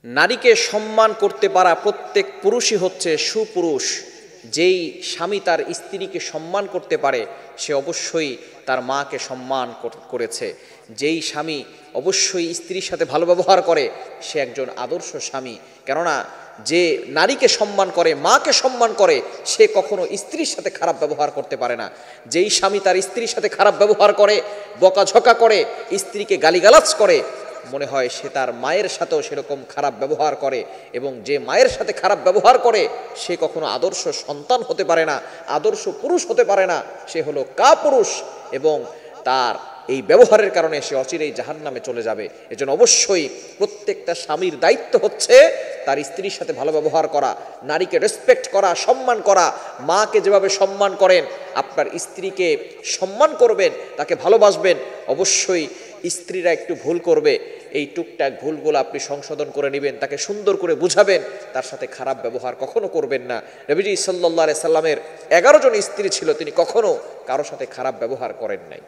নারীকে সম্মান করতে পারা প্রত্যেক পুরুষই হচ্ছে সুপুরুষ। যেই স্বামী তার স্ত্রীকে সম্মান করতে পারে সে অবশ্যই তার মাকে সম্মান করেছে। যেই স্বামী অবশ্যই স্ত্রীর সাথে ভালো ব্যবহার করে সে একজন আদর্শ স্বামী। কেননা যে নারীকে সম্মান করে, মাকে সম্মান করে, সে কখনো স্ত্রীর সাথে খারাপ ব্যবহার করতে পারে না। যেই স্বামী তার স্ত্রীর সাথে খারাপ ব্যবহার করে, বকাঝকা করে, স্ত্রীকে গালিগালাজ করে, মনে হয় সে তার মায়ের সাথেও সেরকম খারাপ ব্যবহার করে। এবং যে মায়ের সাথে খারাপ ব্যবহার করে সে কখনো আদর্শ সন্তান হতে পারে না, আদর্শ পুরুষ হতে পারে না। সে হলো কাপুরুষ এবং তার এই ব্যবহারের কারণে সে অচিরেই জাহান্নামে চলে যাবে। এজন্য অবশ্যই প্রত্যেকটা স্বামীর দায়িত্ব হচ্ছে তার স্ত্রীর সাথে ভালো ব্যবহার করা, নারীকে রেসপেক্ট করা, সম্মান করা। মাকে যেভাবে সম্মান করেন আপনার স্ত্রীকে সম্মান করবেন, তাকে ভালোবাসবেন। অবশ্যই স্ত্রীরা একটু ভুল করবে, এই টুকটাক ভুলগুলো আপনি সংশোধন করে নেবেন, তাকে সুন্দর করে বুঝাবেন, তার সাথে খারাপ ব্যবহার কখনো করবেন না। নবীজি সাল্লাল্লাহু আলাইহি সাল্লামের 11 জন স্ত্রী ছিল, তিনি কখনো কারো সাথে খারাপ ব্যবহার করেন নাই।